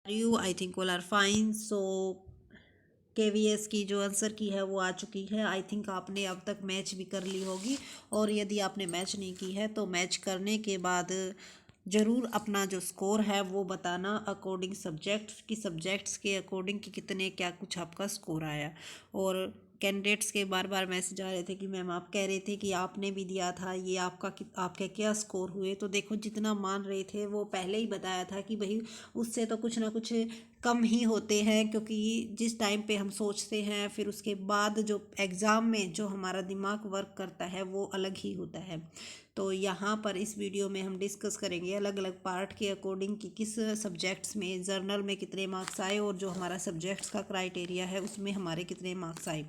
You I think all are fine. So KVS की जो answer की है वो आ चुकी है। आई थिंक आपने अब तक मैच भी कर ली होगी, और यदि आपने मैच नहीं की है तो मैच करने के बाद ज़रूर अपना जो स्कोर है वो बताना अकॉर्डिंग सब्जेक्ट्स की, सब्जेक्ट्स के अकॉर्डिंग कि कितने क्या कुछ आपका स्कोर आया। और कैंडिडेट्स के बार बार मैसेज आ रहे थे कि मैम आप कह रहे थे कि आपने भी दिया था ये, आपके क्या स्कोर हुए। तो देखो जितना मान रहे थे वो पहले ही बताया था कि भाई उससे तो कुछ ना कुछ कम ही होते हैं, क्योंकि जिस टाइम पे हम सोचते हैं फिर उसके बाद जो एग्ज़ाम में जो हमारा दिमाग वर्क करता है वो अलग ही होता है। तो यहाँ पर इस वीडियो में हम डिस्कस करेंगे अलग अलग पार्ट के अकॉर्डिंग कि किस सब्जेक्ट्स में जर्नल में कितने मार्क्स आए, और जो हमारा सब्जेक्ट्स का क्राइटेरिया है उसमें हमारे कितने मार्क्स आए।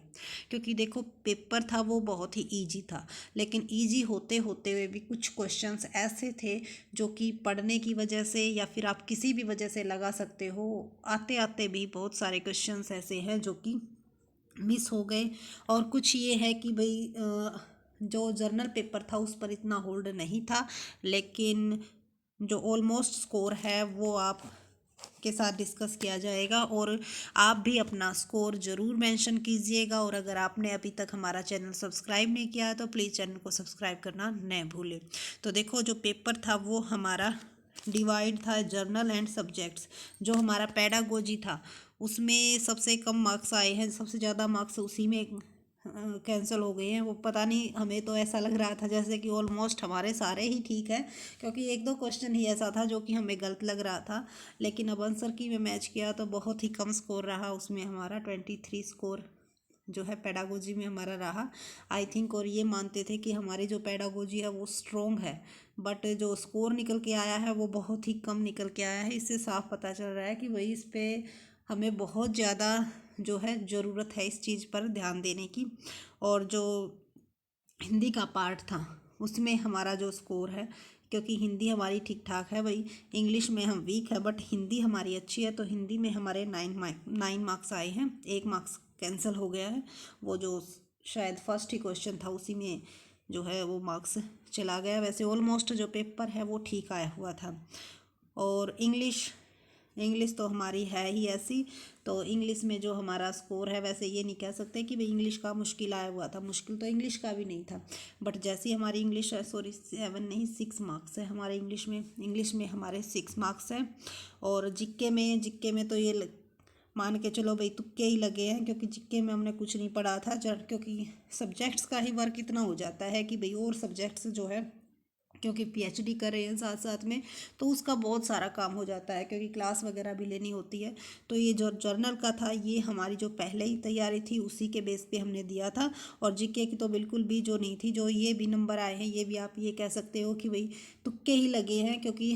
क्योंकि देखो पेपर था वो बहुत ही ईजी था, लेकिन ईजी होते होते हुए भी कुछ क्वेश्चंस ऐसे थे जो कि पढ़ने की वजह से या फिर आप किसी भी वजह से लगा सकते हो, आते आते भी बहुत सारे क्वेश्चंस ऐसे हैं जो कि मिस हो गए। और कुछ ये है कि भाई जो जर्नल पेपर था उस पर इतना होल्ड नहीं था, लेकिन जो ऑलमोस्ट स्कोर है वो आप के साथ डिस्कस किया जाएगा, और आप भी अपना स्कोर ज़रूर मेंशन कीजिएगा। और अगर आपने अभी तक हमारा चैनल सब्सक्राइब नहीं किया है तो प्लीज़ चैनल को सब्सक्राइब करना न भूलें। तो देखो जो पेपर था वो हमारा डिवाइड था जर्नल एंड सब्जेक्ट्स। जो हमारा पेडागोजी था उसमें सबसे कम मार्क्स आए हैं, सबसे ज़्यादा मार्क्स उसी में कैंसिल हो गए हैं। वो पता नहीं, हमें तो ऐसा लग रहा था जैसे कि ऑलमोस्ट हमारे सारे ही ठीक है, क्योंकि एक दो क्वेश्चन ही ऐसा था जो कि हमें गलत लग रहा था। लेकिन अब आंसर की में मैच किया तो बहुत ही कम स्कोर रहा उसमें हमारा 23 स्कोर जो है पेडागोजी में हमारा रहा आई थिंक। और ये मानते थे कि हमारी जो पेडागोजी है वो स्ट्रोंग है, बट जो स्कोर निकल के आया है वो बहुत ही कम निकल के आया है। इससे साफ पता चल रहा है कि वही इस पे हमें बहुत ज़्यादा जो है ज़रूरत है इस चीज़ पर ध्यान देने की। और जो हिंदी का पार्ट था उसमें हमारा जो स्कोर है, क्योंकि हिंदी हमारी ठीक ठाक है भाई, इंग्लिश में हम वीक है बट हिंदी हमारी अच्छी है, तो हिंदी में हमारे 9 मार्क्स आए हैं। 1 मार्क्स कैंसिल हो गया है, वो जो शायद फर्स्ट ही क्वेश्चन था उसी में जो है वो मार्क्स चला गया। वैसे ऑलमोस्ट जो पेपर है वो ठीक आया हुआ था। और इंग्लिश इंग्लिश तो हमारी है ही ऐसी, तो इंग्लिश में जो हमारा स्कोर है, वैसे ये नहीं कह सकते कि भाई इंग्लिश का मुश्किल आया हुआ था, मुश्किल तो इंग्लिश का भी नहीं था। बट जैसी हमारी इंग्लिश है, सॉरी 7 नहीं 6 मार्क्स है हमारे इंग्लिश में हमारे 6 मार्क्स हैं। और जिक्के में तो ये मान के चलो भाई तुक्के ही लगे हैं, क्योंकि जिक्के में हमने कुछ नहीं पढ़ा था क्योंकि सब्जेक्ट्स का ही वर्क इतना हो जाता है कि भाई और सब्जेक्ट्स जो है, क्योंकि पीएचडी कर रहे हैं साथ साथ में, तो उसका बहुत सारा काम हो जाता है, क्योंकि क्लास वगैरह भी लेनी होती है। तो ये जो जर्नल का था ये हमारी जो पहले ही तैयारी थी उसी के बेस पे हमने दिया था। और जीके की तो बिल्कुल भी जो नहीं थी, जो ये भी नंबर आए हैं ये भी आप ये कह सकते हो कि भाई तुक्के ही लगे हैं, क्योंकि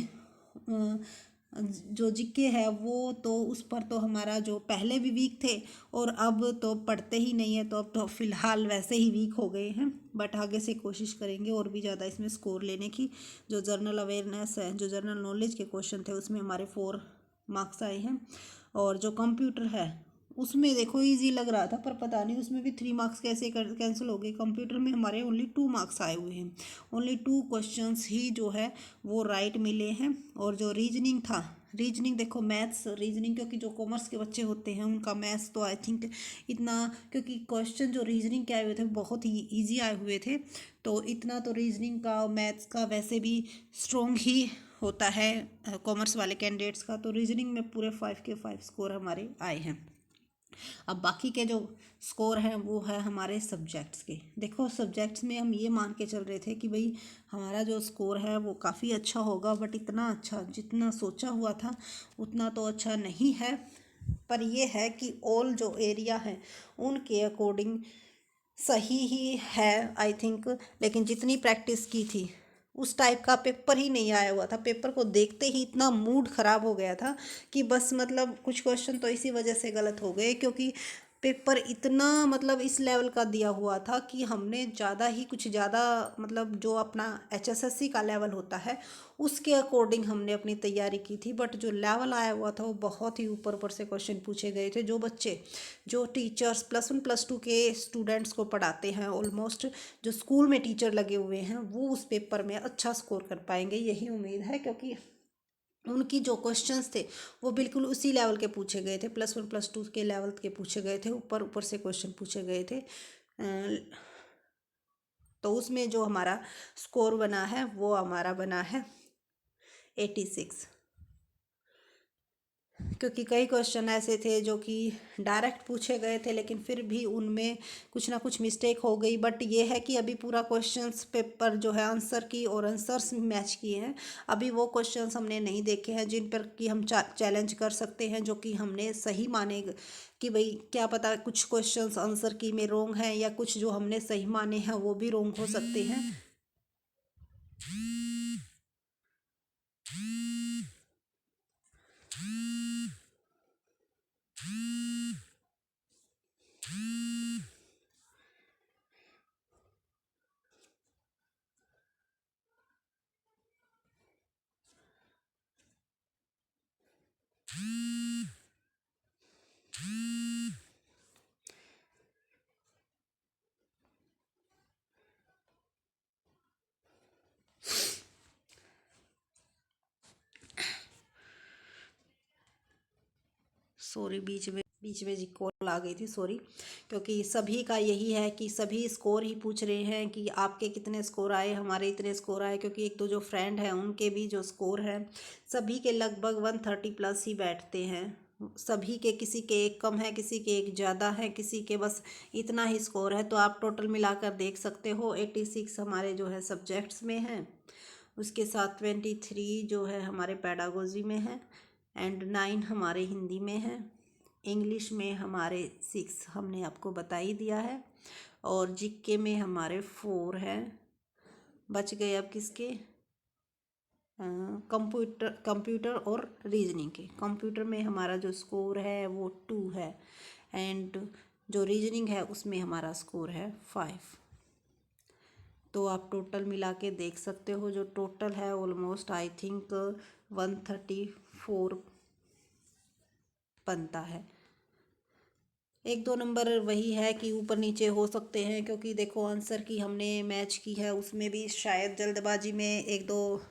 जो जीके है वो तो उस पर तो हमारा जो पहले भी वीक थे और अब तो पढ़ते ही नहीं है, तो अब तो फ़िलहाल वैसे ही वीक हो गए हैं। बट आगे से कोशिश करेंगे और भी ज़्यादा इसमें स्कोर लेने की। जो जर्नल अवेयरनेस है, जो जर्नल नॉलेज के क्वेश्चन थे उसमें हमारे 4 मार्क्स आए हैं। और जो कंप्यूटर है उसमें देखो इजी लग रहा था, पर पता नहीं उसमें भी 3 मार्क्स कैसे कैंसिल हो गए। कंप्यूटर में हमारे ओनली 2 मार्क्स आए हुए हैं, ओनली 2 क्वेश्चंस ही जो है वो राइट मिले हैं। और जो रीजनिंग था, रीजनिंग देखो मैथ्स रीजनिंग, क्योंकि जो कॉमर्स के बच्चे होते हैं उनका मैथ्स तो आई थिंक इतना, क्योंकि क्वेश्चन जो रीजनिंग के आए हुए थे बहुत ही इजी आए हुए थे, तो इतना तो रीजनिंग का मैथ्स का वैसे भी स्ट्रॉन्ग ही होता है कॉमर्स वाले कैंडिडेट्स का। तो रीजनिंग में पूरे 5 के 5 स्कोर हमारे आए हैं। अब बाकी के जो स्कोर हैं वो है हमारे सब्जेक्ट्स के। देखो सब्जेक्ट्स में हम ये मान के चल रहे थे कि भाई हमारा जो स्कोर है वो काफ़ी अच्छा होगा, बट इतना अच्छा जितना सोचा हुआ था उतना तो अच्छा नहीं है। पर ये है कि ऑल जो एरिया है उनके अकॉर्डिंग सही ही है आई थिंक। लेकिन जितनी प्रैक्टिस की थी उस टाइप का पेपर ही नहीं आया हुआ था। पेपर को देखते ही इतना मूड ख़राब हो गया था कि बस मतलब कुछ क्वेश्चन तो इसी वजह से गलत हो गए, क्योंकि पेपर इतना मतलब इस लेवल का दिया हुआ था कि हमने ज़्यादा ही कुछ ज़्यादा मतलब जो अपना एचएसएससी का लेवल होता है उसके अकॉर्डिंग हमने अपनी तैयारी की थी। बट जो लेवल आया हुआ था वो बहुत ही ऊपर ऊपर से क्वेश्चन पूछे गए थे। जो बच्चे जो टीचर्स +1 +2 के स्टूडेंट्स को पढ़ाते हैं, ऑलमोस्ट जो स्कूल में टीचर लगे हुए हैं, वो उस पेपर में अच्छा स्कोर कर पाएंगे, यही उम्मीद है। क्योंकि उनकी जो क्वेश्चंस थे वो बिल्कुल उसी लेवल के पूछे गए थे, +1 +2 के लेवल के पूछे गए थे, ऊपर ऊपर से क्वेश्चन पूछे गए थे। तो उसमें जो हमारा स्कोर बना है वो हमारा बना है 86, क्योंकि कई क्वेश्चन ऐसे थे जो कि डायरेक्ट पूछे गए थे लेकिन फिर भी उनमें कुछ ना कुछ मिस्टेक हो गई। बट ये है कि अभी पूरा क्वेश्चंस पेपर जो है आंसर की और आंसर्स मैच किए हैं। अभी वो क्वेश्चंस हमने नहीं देखे हैं जिन पर कि हम चैलेंज कर सकते हैं, जो कि हमने सही माने कि भाई क्या पता कुछ क्वेश्चंस आंसर की में रोंग हैं या कुछ जो हमने सही माने हैं वो भी रोंग हो सकते हैं। सॉरी, बीच में जी कॉल आ गई थी, सॉरी। क्योंकि सभी का यही है कि सभी स्कोर ही पूछ रहे हैं कि आपके कितने स्कोर आए, हमारे इतने स्कोर आए। क्योंकि एक दो जो फ्रेंड हैं उनके भी जो स्कोर है सभी के लगभग 130+ ही बैठते हैं। सभी के, किसी के एक कम है, किसी के एक ज़्यादा है, किसी के बस इतना ही स्कोर है। तो आप टोटल मिलाकर देख सकते हो 86 हमारे जो है सब्जेक्ट्स में है, उसके साथ 23 जो है हमारे पेडागोजी में है, एंड 9 हमारे हिंदी में है। इंग्लिश में हमारे 6 हमने आपको बता ही दिया है, और जीके में हमारे 4 हैं। बच गए अब किसके? कंप्यूटर और रीजनिंग के। कंप्यूटर में हमारा जो स्कोर है वो 2 है, एंड जो रीजनिंग है उसमें हमारा स्कोर है 5। तो आप टोटल मिला के देख सकते हो, जो टोटल है ऑलमोस्ट आई थिंक 134 बनता है। एक दो नंबर वही है कि ऊपर नीचे हो सकते हैं, क्योंकि देखो आंसर की हमने मैच की है उसमें भी शायद जल्दबाजी में एक दो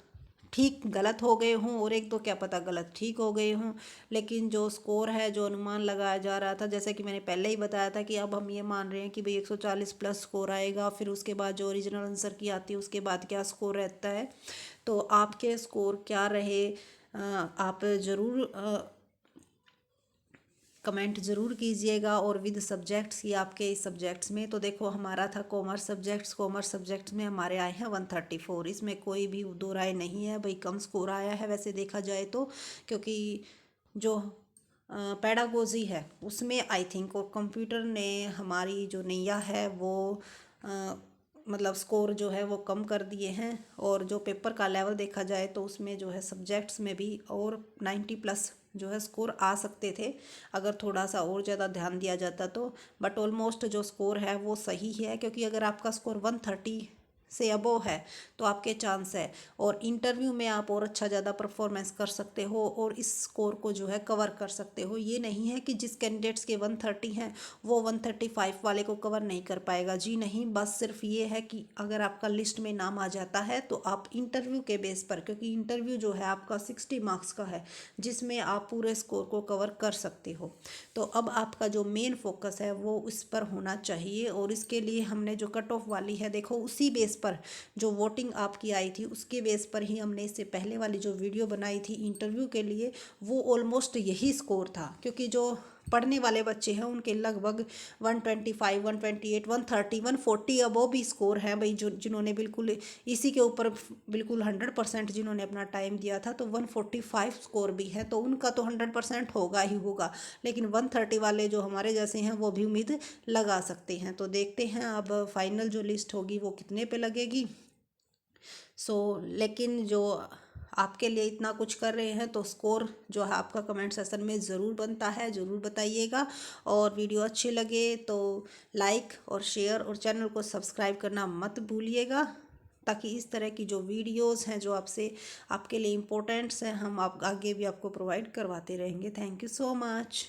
ठीक गलत हो गए हों और एक दो क्या पता गलत ठीक हो गए हों। लेकिन जो स्कोर है, जो अनुमान लगाया जा रहा था, जैसे कि मैंने पहले ही बताया था कि अब हम ये मान रहे हैं कि भाई 140+ स्कोर आएगा, फिर उसके बाद जो ओरिजिनल आंसर की आती है उसके बाद क्या स्कोर रहता है। तो आपके स्कोर क्या रहे, आप ज़रूर कमेंट ज़रूर कीजिएगा। और विद सब्जेक्ट्स की आपके इस सब्जेक्ट्स में, तो देखो हमारा था कॉमर्स सब्जेक्ट्स में हमारे आए हैं 134। इसमें कोई भी दो राय नहीं है भाई कम स्कोर आया है वैसे देखा जाए तो। क्योंकि जो पेडागोजी है उसमें आई थिंक और कंप्यूटर ने हमारी जो नैया है वो मतलब स्कोर जो है वो कम कर दिए हैं। और जो पेपर का लेवल देखा जाए तो उसमें जो है सब्जेक्ट्स में भी और 90+ जो है स्कोर आ सकते थे अगर थोड़ा सा और ज़्यादा ध्यान दिया जाता तो। बट ऑलमोस्ट जो स्कोर है वो सही है, क्योंकि अगर आपका स्कोर 130 से अबोव है तो आपके चांस है, और इंटरव्यू में आप और अच्छा ज़्यादा परफॉर्मेंस कर सकते हो और इस स्कोर को जो है कवर कर सकते हो। ये नहीं है कि जिस कैंडिडेट्स के 130 हैं वो 135 वाले को कवर नहीं कर पाएगा, जी नहीं। बस सिर्फ ये है कि अगर आपका लिस्ट में नाम आ जाता है तो आप इंटरव्यू के बेस पर, क्योंकि इंटरव्यू जो है आपका 60 मार्क्स का है जिसमें आप पूरे स्कोर को कवर कर सकते हो। तो अब आपका जो मेन फोकस है वो उस पर होना चाहिए, और इसके लिए हमने जो कट ऑफ वाली है देखो उसी बेस पर जो वोटिंग आपकी आई थी उसके बेस पर ही हमने इससे पहले वाली जो वीडियो बनाई थी इंटरव्यू के लिए वो ऑलमोस्ट यही स्कोर था। क्योंकि जो पढ़ने वाले बच्चे हैं उनके लगभग 125 128 130 140 अबोव भी स्कोर है भाई, जो जिन्होंने बिल्कुल इसी के ऊपर बिल्कुल 100% जिन्होंने अपना टाइम दिया था, तो 145 स्कोर भी है तो उनका तो 100% होगा ही होगा। लेकिन 130 वाले जो हमारे जैसे हैं वो भी उम्मीद लगा सकते हैं। तो देखते हैं अब फाइनल जो लिस्ट होगी वो कितने पे लगेगी। लेकिन जो आपके लिए इतना कुछ कर रहे हैं तो स्कोर जो है आपका कमेंट सेक्शन में ज़रूर बनता है, ज़रूर बताइएगा। और वीडियो अच्छे लगे तो लाइक और शेयर और चैनल को सब्सक्राइब करना मत भूलिएगा, ताकि इस तरह की जो वीडियोस हैं जो आपसे आपके लिए इम्पोर्टेंट्स हैं हम आप आगे भी आपको प्रोवाइड करवाते रहेंगे। Thank you so much.